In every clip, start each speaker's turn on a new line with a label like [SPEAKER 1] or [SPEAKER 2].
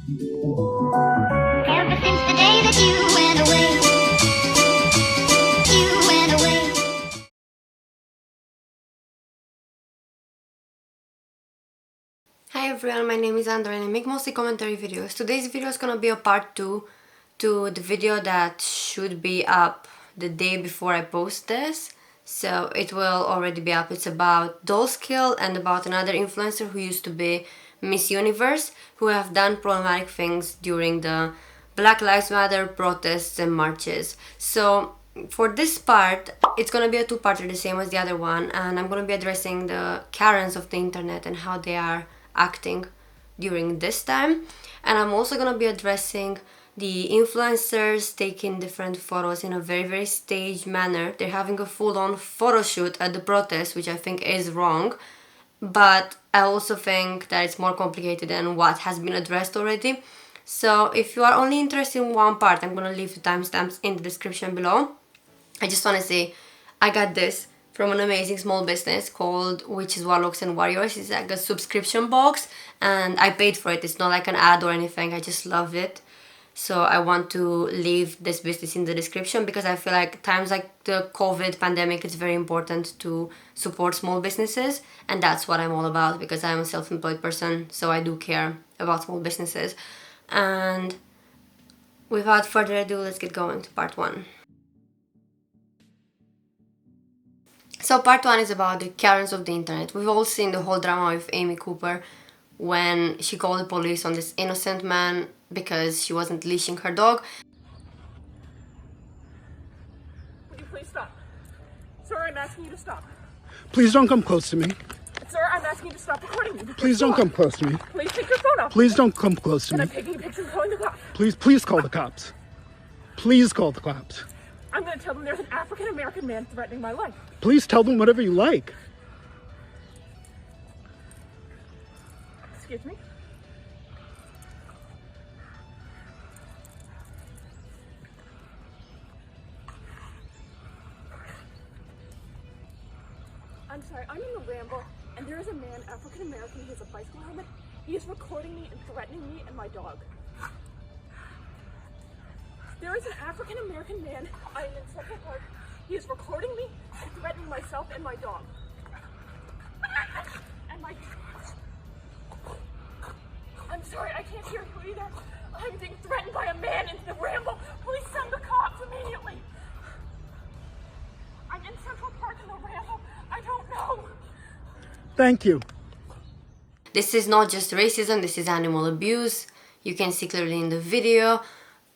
[SPEAKER 1] Ever since the day that you went away, you went away.
[SPEAKER 2] Hi everyone, my name is Andra and I make mostly commentary videos. Today's video is gonna be a part 2 to the video that should be up the day before I post this. So it will already be up. It's about Dollskill and about another influencer who used to be Miss Universe, who have done problematic things during the Black Lives Matter protests and marches. So for this part, it's gonna be a two-parter, the same as the other one, and I'm gonna be addressing the Karens of the internet and how they are acting during this time. And I'm also gonna be addressing the influencers taking different photos in a very staged manner. They're having a full-on photo shoot at the protest, which I think is wrong, but I also think that it's more complicated than what has been addressed already. So if you are only interested in one part, I'm gonna leave the timestamps in the description below. I just want to say I got this from an amazing small business called Witches, Warlocks and Warriors. It's like a subscription box and I paid for it. It's not like an ad or anything. I just love it. So I want to leave this business in the description because I feel like times like the COVID pandemic, it's very important to support small businesses, and that's what I'm all about because I'm a self-employed person, so I do care about small businesses. And without further ado, let's get going to part 1. So part 1 is about the Karens of the internet. We've all seen the whole drama with Amy Cooper when she called the police on this innocent man because she wasn't leashing her dog.
[SPEAKER 3] Would you please stop? Sir, I'm asking you to stop.
[SPEAKER 4] Please don't come close to me.
[SPEAKER 3] Sir, I'm asking you to stop recording me.
[SPEAKER 4] Please don't come close to me.
[SPEAKER 3] Please take your phone off.
[SPEAKER 4] Please don't come close to
[SPEAKER 3] And
[SPEAKER 4] me.
[SPEAKER 3] I'm taking a picture and calling the cops.
[SPEAKER 4] Please call the cops. Please call the cops.
[SPEAKER 3] I'm going to tell them there's an African-American man threatening my life.
[SPEAKER 4] Please tell them whatever you like.
[SPEAKER 3] Excuse me? I'm sorry, I'm in a ramble, and there is a man, African-American, he has a bicycle helmet. He is recording me and threatening me and my dog. There is an African-American man, I am in Central Park. He is recording me and threatening myself and my dog. And my... I'm sorry, I can't hear you either. I'm being threatened by a man in the ramble. Please send the cops immediately. I'm in Central Park in the ramble. I don't know.
[SPEAKER 4] Thank you.
[SPEAKER 2] This is not just racism, this is animal abuse. You can see clearly in the video.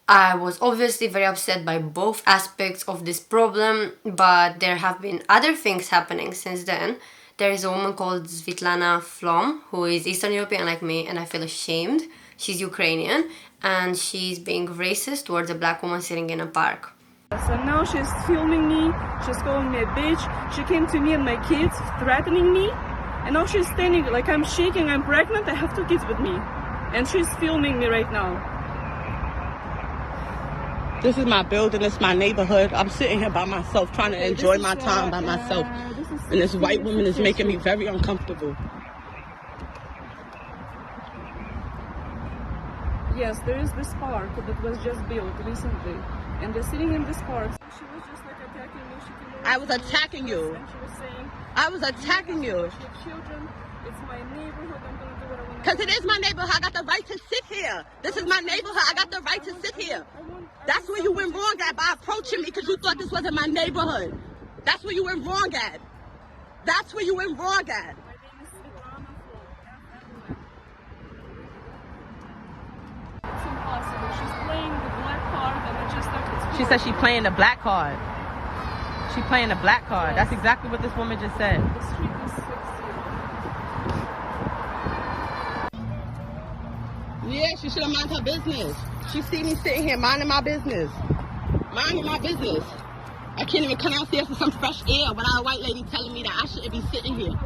[SPEAKER 2] I was obviously very upset by both aspects of this problem, but there have been other things happening since then. There is a woman called Svitlana Flom, who is Eastern European like me, and I feel ashamed. She's Ukrainian, and she's being racist towards a black woman sitting in a park.
[SPEAKER 5] So now she's filming me, she's calling me a bitch. She came to me and my kids, threatening me. And now she's standing, like I'm shaking, I'm pregnant, I have 2 kids with me. And she's filming me right now.
[SPEAKER 6] This is my building, it's my neighborhood. I'm sitting here by myself, trying to enjoy my time by myself. And this white woman is making me very uncomfortable.
[SPEAKER 5] Yes, there is this park that was just built recently. And they're sitting in this park. She was just like attacking me. She came over
[SPEAKER 6] I was attacking you.
[SPEAKER 5] and she was saying,
[SPEAKER 6] I was attacking you.
[SPEAKER 5] "She have children, it's my neighborhood, I'm gonna do what I want."
[SPEAKER 6] Because it is my neighborhood, I got the right to sit here. This is my neighborhood, I got the right to sit here. That's where you went wrong at, by approaching me because you thought this wasn't my neighborhood. That's where you went wrong at. That's where you went wrong at.
[SPEAKER 5] My name is Svitlana Flom. It's impossible. She's playing the black card and I just started.
[SPEAKER 6] She said she playing the black card. She playing the black card. That's exactly what this woman just said.
[SPEAKER 5] The street is 60.
[SPEAKER 6] Yeah, she should have minded her business. She see me sitting here minding my business. Minding my business. I can't even come downstairs for some fresh air without a white lady telling me that I shouldn't be sitting here.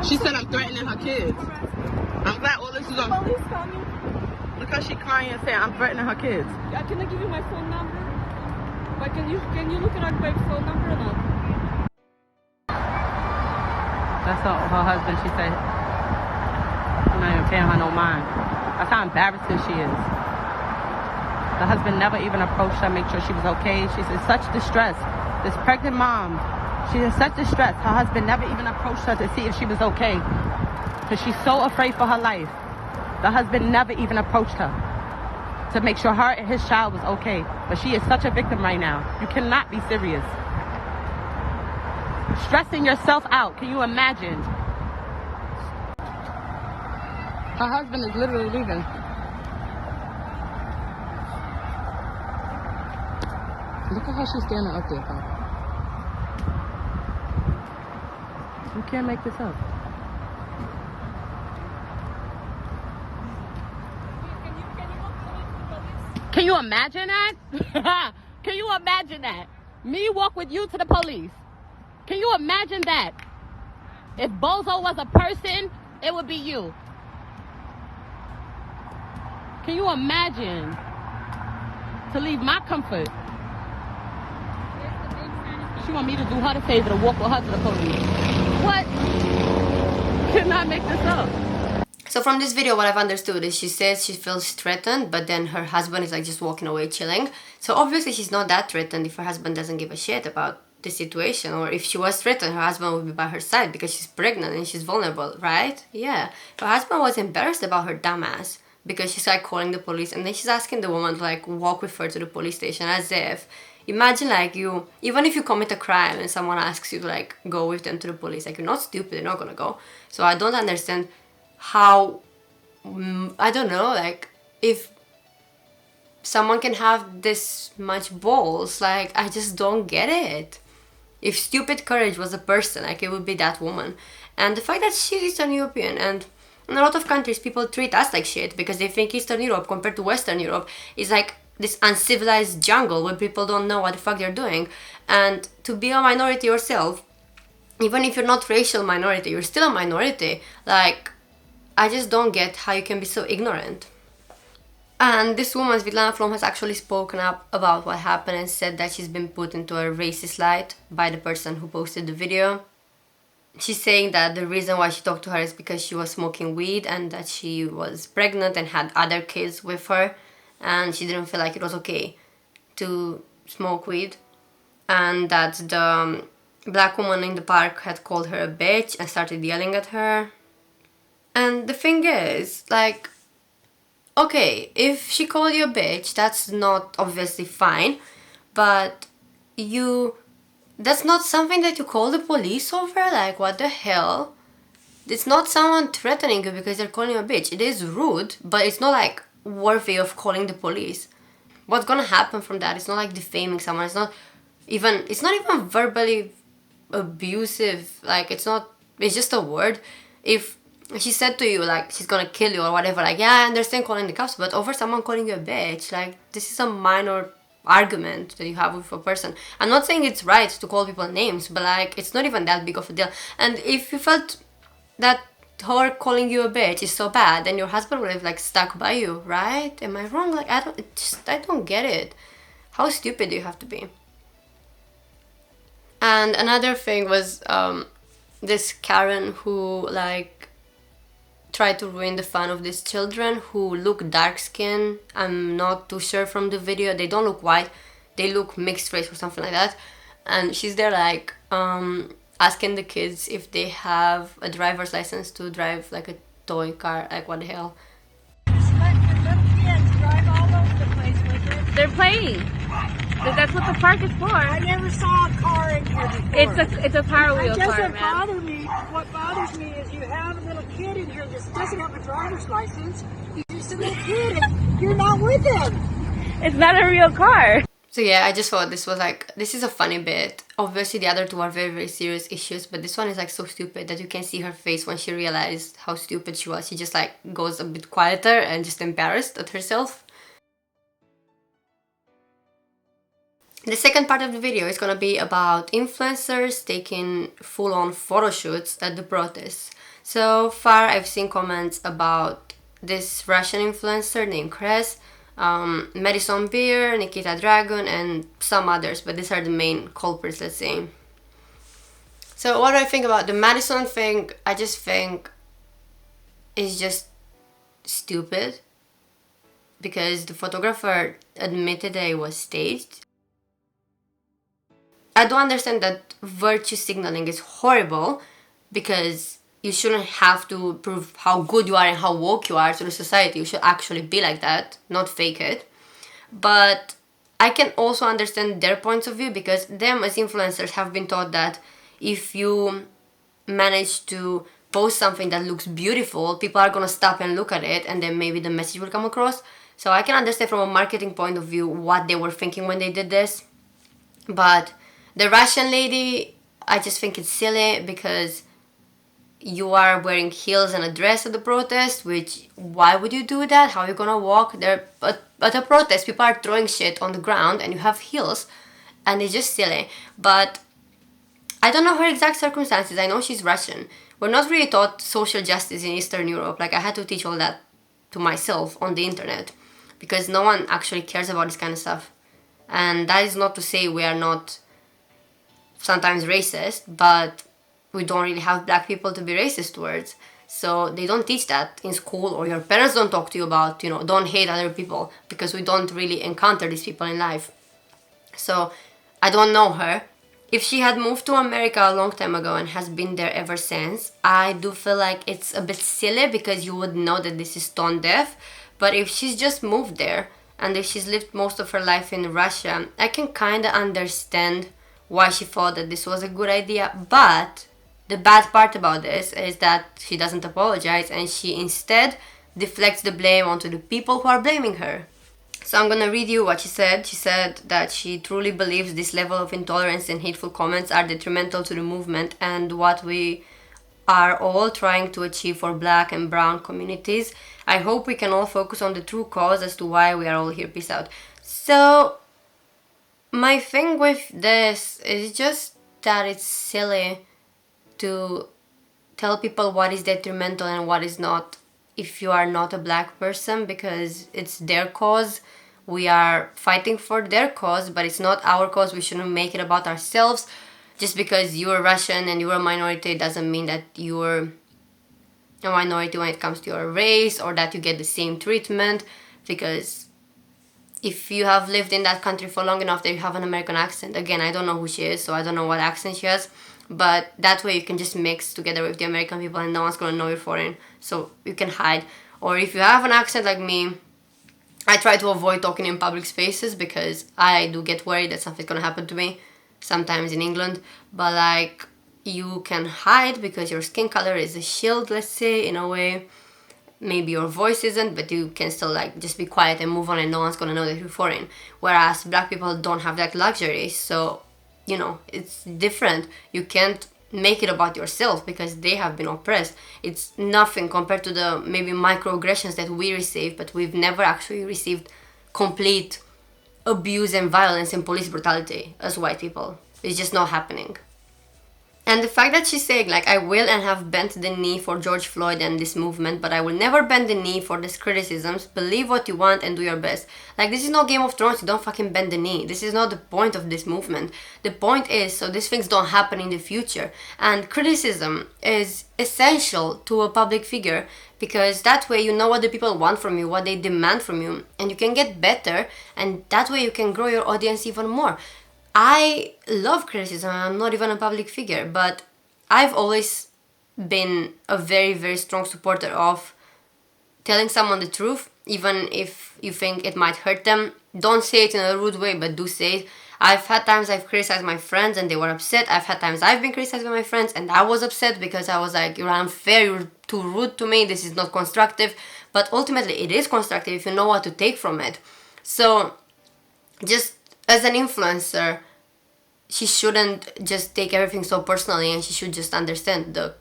[SPEAKER 6] She said I'm threatening her kids. I'm glad all this is on.
[SPEAKER 5] Police coming.
[SPEAKER 6] Look how she crying and saying I'm threatening her kids.
[SPEAKER 5] Can I give you my phone number? But can you look it up by phone number or not?
[SPEAKER 6] That's her husband. She said, I'm not even paying her no mind. That's how embarrassing she is. The husband never even approached her, make sure she was okay. She's in such distress. This pregnant mom, she's in such distress. Her husband never even approached her to see if she was okay. Because she's so afraid for her life. The husband never even approached her to make sure her and his child was okay. But she is such a victim right now. You cannot be serious. Stressing yourself out. Can you imagine? Her husband is literally leaving. Look at how she's standing up there, Pop. You can't make this up. Can you imagine that? Can you imagine that? Me walk with you to the police. Can you imagine that? If Bozo was a person, it would be you. Can you imagine? To leave my comfort. She want me to do her the favor to walk with her to the police. What? Cannot make this up.
[SPEAKER 2] So from this video, what I've understood is she says she feels threatened, but then her husband is like just walking away chilling. So obviously she's not that threatened if her husband doesn't give a shit about the situation, or if she was threatened, her husband would be by her side because she's pregnant and she's vulnerable, right? Yeah. Her husband was embarrassed about her dumbass because she's like calling the police, and then she's asking the woman to like walk with her to the police station, as if, imagine like you, even if you commit a crime and someone asks you to like go with them to the police, like you're not stupid, you're not gonna go. So I don't understand how, I don't know, like if someone can have this much balls, like I just don't get it. If stupid courage was a person, like it would be that woman. And the fact that she's Eastern European, and in a lot of countries people treat us like shit because they think Eastern Europe compared to Western Europe is like this uncivilized jungle where people don't know what the fuck they're doing. And to be a minority yourself, even if you're not racial minority, you're still a minority. Like, I just don't get how you can be so ignorant. And this woman, Svitlana Flom, has actually spoken up about what happened and said that she's been put into a racist light by the person who posted the video. She's saying that the reason why she talked to her is because she was smoking weed and that she was pregnant and had other kids with her, and she didn't feel like it was okay to smoke weed, and that the black woman in the park had called her a bitch and started yelling at her. And the thing is, like, okay, if she called you a bitch, that's not obviously fine, but that's not something that you call the police over? Like, what the hell? It's not someone threatening you because they're calling you a bitch. It is rude, but it's not like worthy of calling the police. What's gonna happen from that? It's not like defaming someone. It's not even verbally abusive. Like, it's just a word. If she said to you, like, she's gonna kill you or whatever, like, yeah, I understand calling the cops, but over someone calling you a bitch, like, this is a minor argument that you have with a person. I'm not saying it's right to call people names, but, like, it's not even that big of a deal. And if you felt that her calling you a bitch is so bad, then your husband would have, like, stuck by you, right? Am I wrong? Like, I don't get it. How stupid do you have to be? And another thing was this Karen who, like, tried to ruin the fun of these children who look dark skinned. I'm not too sure from the video. They don't look white. They look mixed race or something like that. And she's there, like, asking the kids if they have a driver's license to drive like a toy car. Like, what the hell?
[SPEAKER 7] They're playing. That's what the park is for.
[SPEAKER 3] I never saw a car in here before.
[SPEAKER 7] It's a Power Wheel
[SPEAKER 3] It
[SPEAKER 7] car,
[SPEAKER 3] doesn't
[SPEAKER 7] man.
[SPEAKER 3] bother me. What bothers me is you have a little kid in here that doesn't have a driver's license. He's just a little kid and you're not with him.
[SPEAKER 7] It's not a real car.
[SPEAKER 2] So yeah, I just thought this was like, this is a funny bit. Obviously the other two are very, very serious issues, but this one is like so stupid that you can see her face when she realized how stupid she was. She just like goes a bit quieter and just embarrassed at herself. The second part of the video is gonna be about influencers taking full-on photo shoots at the protests. So far I've seen comments about this Russian influencer named Kris, Madison Beer, Nikita Dragun, and some others, but these are the main culprits, let's say. So what do I think about the Madison thing? I just think it's just stupid, because the photographer admitted that it was staged. I do understand that virtue signaling is horrible, because you shouldn't have to prove how good you are and how woke you are to the society. You should actually be like that, not fake it. But I can also understand their points of view, because them as influencers have been taught that if you manage to post something that looks beautiful, people are gonna stop and look at it, and then maybe the message will come across. So I can understand from a marketing point of view what they were thinking when they did this. But the Russian lady, I just think it's silly, because you are wearing heels and a dress at the protest, which, why would you do that? How are you gonna walk there? But at a protest, people are throwing shit on the ground and you have heels, and it's just silly. But I don't know her exact circumstances. I know she's Russian. We're not really taught social justice in Eastern Europe. Like, I had to teach all that to myself on the internet, because no one actually cares about this kind of stuff. And that is not to say we are not sometimes racist, but we don't really have black people to be racist towards. So they don't teach that in school, or your parents don't talk to you about, don't hate other people, because we don't really encounter these people in life. So I don't know her. If she had moved to America a long time ago and has been there ever since, I do feel like it's a bit silly, because you would know that this is tone deaf. But if she's just moved there, and if she's lived most of her life in Russia, I can kind of understand why she thought that this was a good idea. But the bad part about this is that she doesn't apologize, and she instead deflects the blame onto the people who are blaming her. So I'm gonna read you what she said. She said that she truly believes this level of intolerance and hateful comments are detrimental to the movement and what we are all trying to achieve for black and brown communities. I hope we can all focus on the true cause as to why we are all here. Peace out. So my thing with this is just that it's silly to tell people what is detrimental and what is not if you are not a black person, because it's their cause. We are fighting for their cause, but it's not our cause. We shouldn't make it about ourselves. Just because you're Russian and you're a minority doesn't mean that you're a minority when it comes to your race, or that you get the same treatment. Because if you have lived in that country for long enough that you have an American accent, again, I don't know who she is, so I don't know what accent she has, but that way you can just mix together with the American people and no one's gonna know you're foreign, so you can hide. Or if you have an accent like me, I try to avoid talking in public spaces, because I do get worried that something's gonna happen to me, sometimes in England. But like, you can hide because your skin color is a shield, let's say, in a way. Maybe your voice isn't, but you can still like just be quiet and move on, and no one's gonna know that you're foreign. Whereas black people don't have that luxury, so it's different. You can't make it about yourself because they have been oppressed. It's nothing compared to the maybe microaggressions that we receive, but we've never actually received complete abuse and violence and police brutality as white people. It's just not happening. And the fact that she's saying, like, I will and have bent the knee for George Floyd and this movement, but I will never bend the knee for these criticisms. Believe what you want and do your best. Like, this is not Game of Thrones. You don't fucking bend the knee. This is not the point of this movement. The point is so these things don't happen in the future. And criticism is essential to a public figure, because that way you know what the people want from you, what they demand from you, and you can get better, and that way you can grow your audience even more. I love criticism. I'm not even a public figure, but I've always been a very, very strong supporter of telling someone the truth, even if you think it might hurt them. Don't say it in a rude way, but do say it. I've had times I've criticized my friends and they were upset. I've had times I've been criticized by my friends and I was upset because I was like, you're unfair, you're too rude to me, this is not constructive. But ultimately it is constructive if you know what to take from it. So just as an influencer, she shouldn't just take everything so personally, and she should just understand the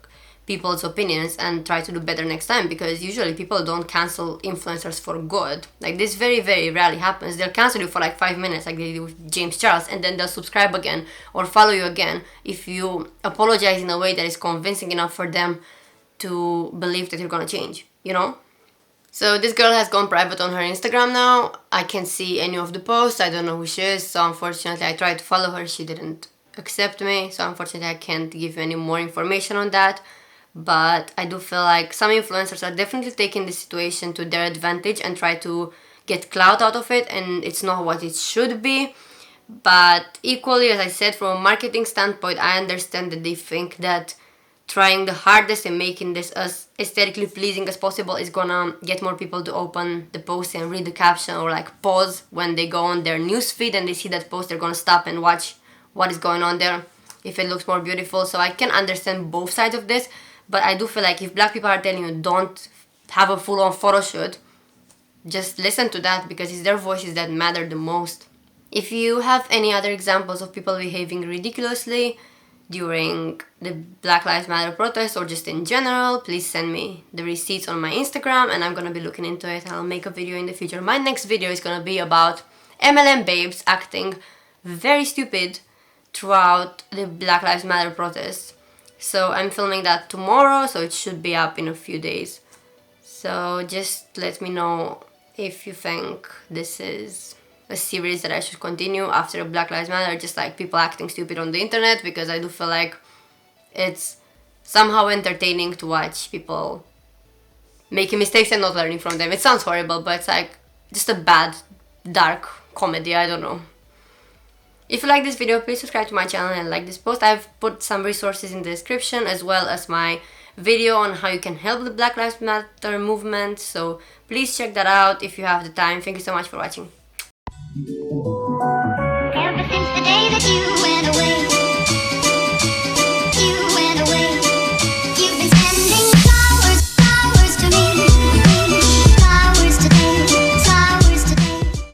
[SPEAKER 2] people's opinions and try to do better next time, because usually people don't cancel influencers for good. Like, this very, very rarely happens. They'll cancel you for like 5 minutes like they did with James Charles, and then they'll subscribe again or follow you again if you apologize in a way that is convincing enough for them to believe that you're gonna change, So this girl has gone private on her Instagram now. I can't see any of the posts. I don't know who she is. So unfortunately, I tried to follow her. She didn't accept me. So unfortunately, I can't give you any more information on that. But I do feel like some influencers are definitely taking this situation to their advantage and try to get clout out of it. And it's not what it should be. But equally, as I said, from a marketing standpoint, I understand that they think that trying the hardest and making this as aesthetically pleasing as possible is gonna get more people to open the post and read the caption, or like pause when they go on their newsfeed and they see that post. They're gonna stop and watch what is going on there if it looks more beautiful. So I can understand both sides of this, but I do feel like if black people are telling you don't have a full-on photo shoot, just listen to that, because it's their voices that matter the most. If you have any other examples of people behaving ridiculously during the Black Lives Matter protest or just in general, please send me the receipts on my Instagram and I'm gonna be looking into it. I'll make a video in the future. My next video is gonna be about MLM babes acting very stupid throughout the Black Lives Matter protest. So I'm filming that tomorrow, so it should be up in a few days. So just let me know if you think this is a series that I should continue after Black Lives Matter, just like people acting stupid on the internet, because I do feel like it's somehow entertaining to watch people making mistakes and not learning from them. It sounds horrible, but it's like just a bad, dark comedy, I don't know. If you like this video, please subscribe to my channel and like this post. I've put some resources in the description, as well as my video on how you can help the Black Lives Matter movement, so please check that out if you have the time. Thank you so much for watching.